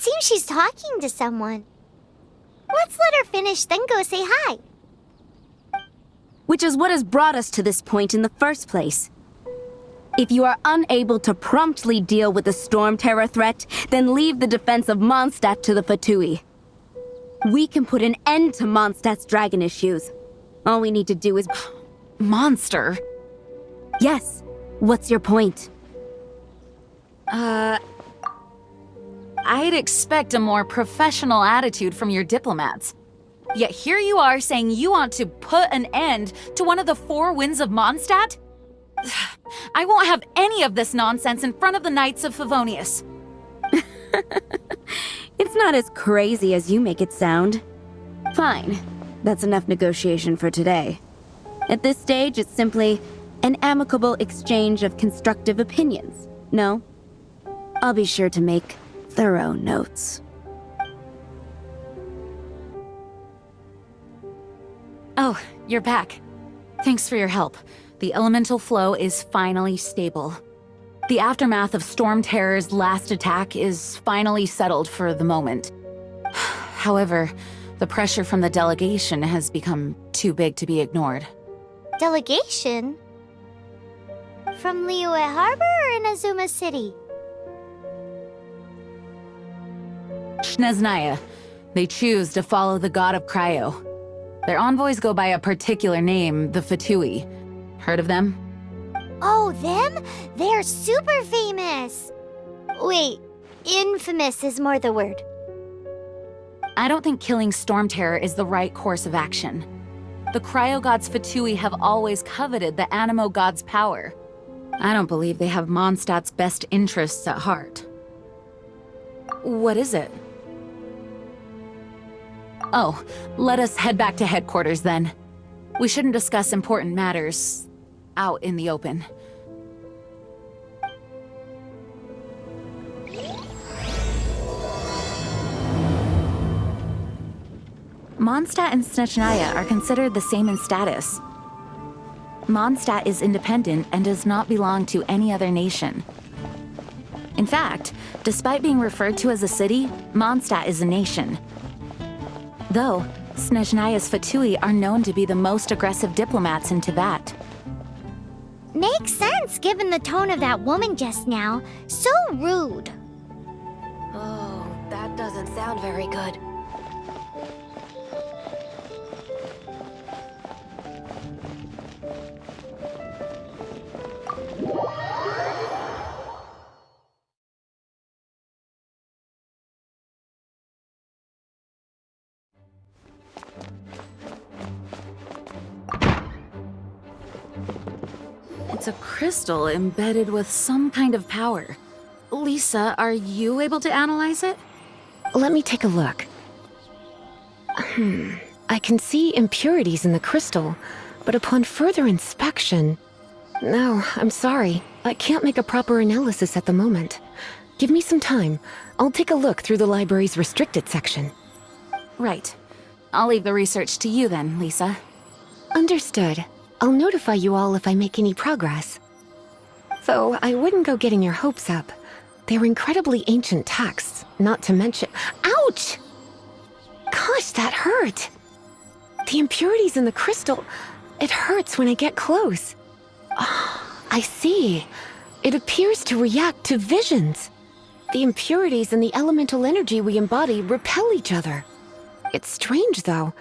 Seems she's talking to someone. Let's let her finish, then go say hi. Which is what has brought us to this point in the first place. If you are unable to promptly deal with the storm terror threat, then leave the defense of Mondstadt to the Fatui. We can put an end to Mondstadt's dragon issues. All we need to do is... Monster? Yes. What's your point? I'd expect a more professional attitude from your diplomats. Yet here you are saying you want to put an end to one of the four winds of Mondstadt? I won't have any of this nonsense in front of the Knights of Favonius. It's not as crazy as you make it sound. Fine. That's enough negotiation for today. At this stage, it's simply an amicable exchange of constructive opinions. No? I'll be sure to make thorough notes. Oh, you're back. Thanks for your help. The elemental flow is finally stable. The aftermath of Storm Terror's last attack is finally settled for the moment. However, the pressure from the delegation has become too big to be ignored. Delegation? From Liyue Harbor or Inazuma City? Snezhnaya. They choose to follow the god of Cryo. Their envoys go by a particular name, the Fatui. Heard of them? Oh, them? They're super famous! Wait, infamous is more the word. I don't think killing Storm Terror is the right course of action. The Cryo God's Fatui have always coveted the Animo God's power. I don't believe they have Mondstadt's best interests at heart. What is it? Oh, let us head back to headquarters then. We shouldn't discuss important matters out in the open. Mondstadt and Snezhnaya are considered the same in status. Mondstadt is independent and does not belong to any other nation. In fact, despite being referred to as a city, Mondstadt is a nation. Though, Snezhnaya's Fatui are known to be the most aggressive diplomats in Teyvat. Makes sense given the tone of that woman just now. So rude. Oh, that doesn't sound very good. It's a crystal embedded with some kind of power. Lisa, are you able to analyze it? Let me take a look. I can see impurities in the crystal, but upon further inspection... No, I'm sorry. I can't make a proper analysis at the moment. Give me some time. I'll take a look through the library's restricted section. Right. I'll leave the research to you then, Lisa. Understood. I'll notify you all if I make any progress. Though I wouldn't go getting your hopes up. They're incredibly ancient texts, not to mention— Ouch! Gosh, that hurt! The impurities in the crystal— it hurts when I get close. Oh, I see. It appears to react to visions. The impurities and the elemental energy we embody repel each other. It's strange, though.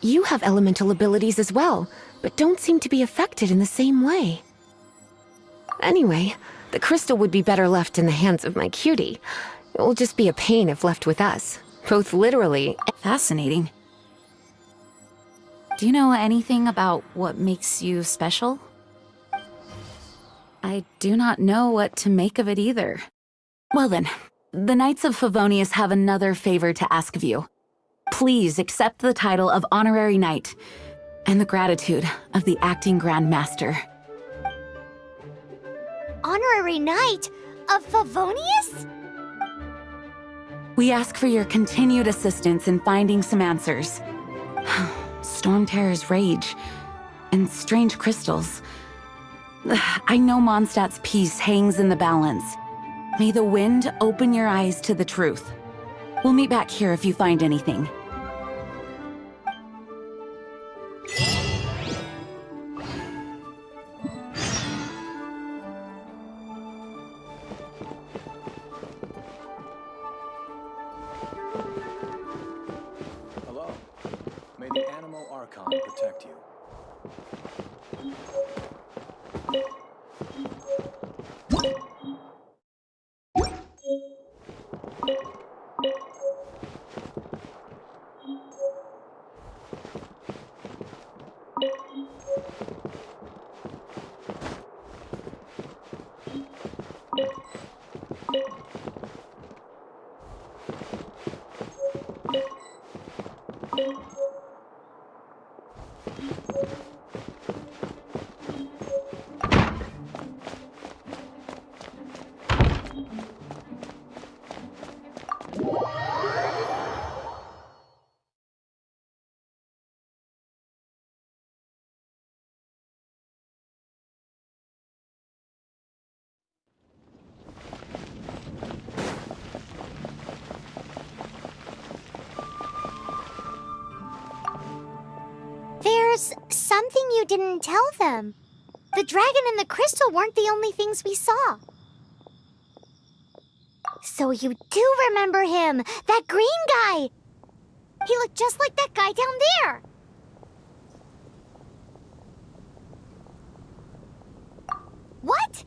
You have elemental abilities as well, but don't seem to be affected in the same way. Anyway, the crystal would be better left in the hands of my cutie. It will just be a pain if left with us, both literally— Fascinating. Do you know anything about what makes you special? I do not know what to make of it either. Well then, the Knights of Favonius have another favor to ask of you. Please accept the title of Honorary Knight, and the gratitude of the Acting Grand Master. Honorary Knight of Favonius? We ask for your continued assistance in finding some answers. Storm Terror's rage, and strange crystals. I know Mondstadt's peace hangs in the balance. May the wind open your eyes to the truth. We'll meet back here if you find anything. Hello. May the Animal Archon protect you. There's something you didn't tell them. The dragon and the crystal weren't the only things we saw. So you do remember him, that green guy. He looked just like that guy down there. What?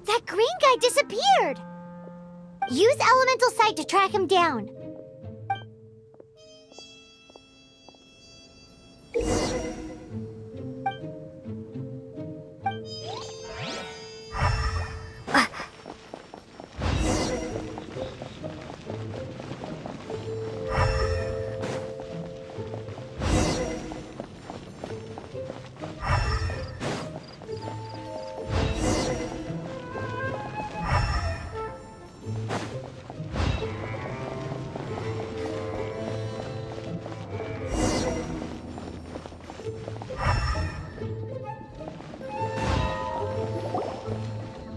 That green guy disappeared! Use Elemental Sight to track him down.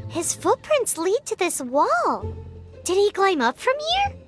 His footprints lead to this wall. Did he climb up from here?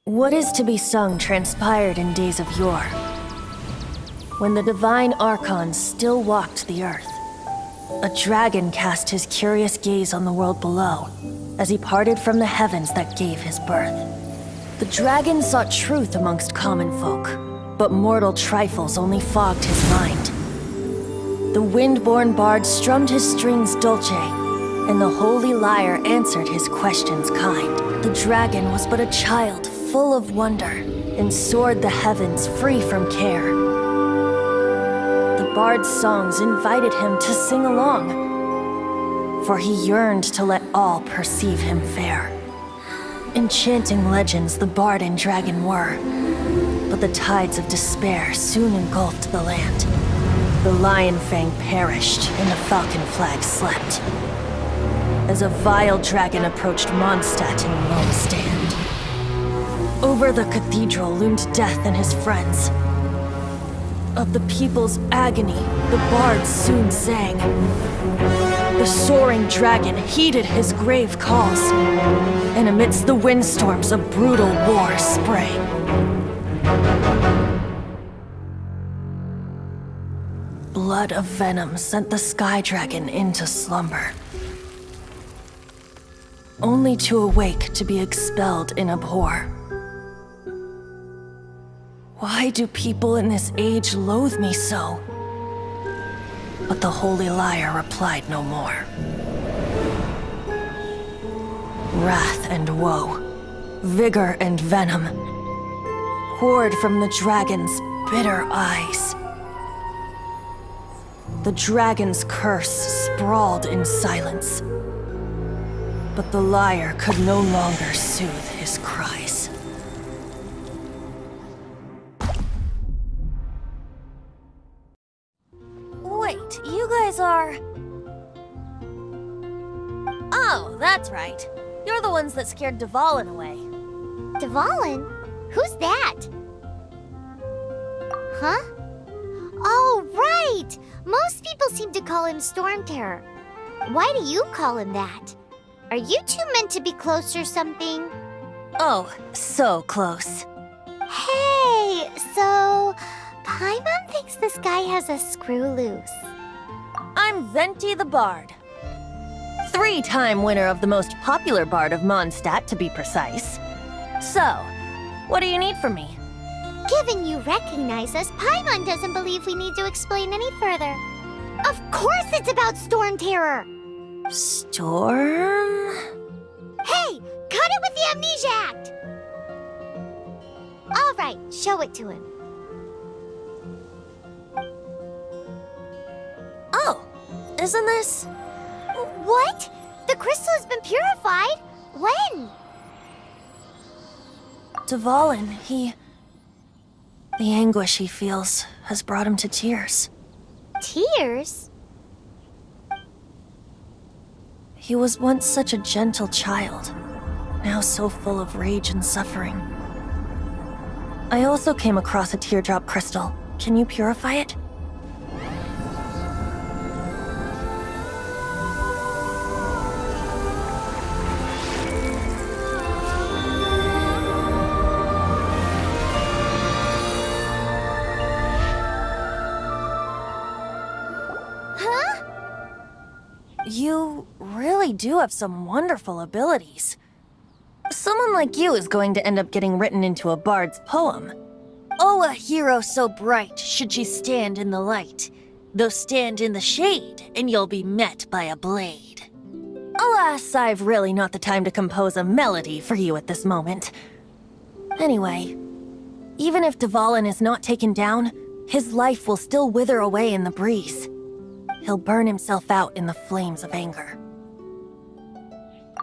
What is to be sung transpired in days of yore, when the divine archons still walked the earth. A dragon cast his curious gaze on the world below, as he parted from the heavens that gave his birth. The dragon sought truth amongst common folk, but mortal trifles only fogged his mind. The wind-born bard strummed his strings dulce, and the holy lyre answered his questions kind. The dragon was but a child full of wonder, and soared the heavens free from care. The bard's songs invited him to sing along, for he yearned to let all perceive him fair. Enchanting legends the bard and dragon were, but the tides of despair soon engulfed the land. The lion fang perished, and the falcon flag slept, as a vile dragon approached Mondstadt in lone stand. Over the cathedral loomed death and his friends. Of the people's agony, the bards soon sang. The soaring dragon heeded his grave calls, and amidst the windstorms a brutal war sprang. Blood of venom sent the sky dragon into slumber, only to awake to be expelled in abhor. Why do people in this age loathe me so? But the holy lyre replied no more. Wrath and woe, vigor and venom, poured from the dragon's bitter eyes. The dragon's curse sprawled in silence, but the lyre could no longer soothe his cries. Wait, you guys are... Oh, that's right. You're the ones that scared Двалин away. Двалin? Who's that? Huh? Oh, right! Most people seem to call him Storm Terror. Why do you call him that? Are you two meant to be close or something? Oh, so close. Hey, so... Paimon thinks this guy has a screw loose. I'm Venti the Bard. 3-time winner of the most popular bard of Mondstadt, to be precise. So, what do you need from me? Given you recognize us, Paimon doesn't believe we need to explain any further. Of course it's about Storm Terror! Storm? Hey, cut it with the Amnesia Act! All right, show it to him. Oh, isn't this... What? The crystal has been purified? When? Двалин, he... The anguish he feels has brought him to tears. Tears? He was once such a gentle child, now so full of rage and suffering. I also came across a teardrop crystal. Can you purify it? You really do have some wonderful abilities. Someone like you is going to end up getting written into a bard's poem. Oh, a hero so bright should she stand in the light, though stand in the shade, and you'll be met by a blade. Alas, I've really not the time to compose a melody for you at this moment. Anyway, even if Двалин is not taken down, his life will still wither away in the breeze. He'll burn himself out in the flames of anger.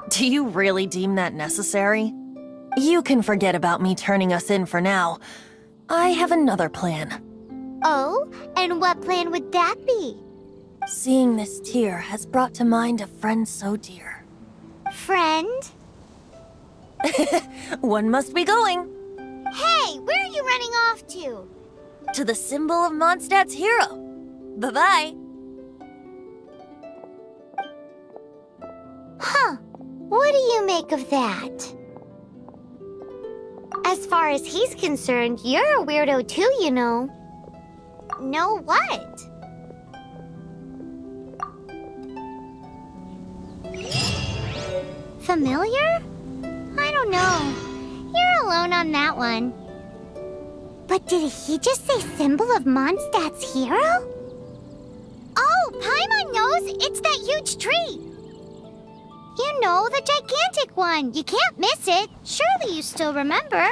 Do you really deem that necessary? You can forget about me turning us in for now. I have another plan. Oh, and what plan would that be? Seeing this tear has brought to mind a friend so dear. Friend? One must be going. Hey, where are you running off to? To the symbol of Mondstadt's hero. Bye-bye. Huh. What do you make of that? As far as he's concerned, you're a weirdo too, you know. Know what? Familiar? I don't know. You're alone on that one. But did he just say symbol of Mondstadt's hero? Oh, Paimon knows! It's that huge tree! You know, the gigantic one! You can't miss it! Surely you still remember?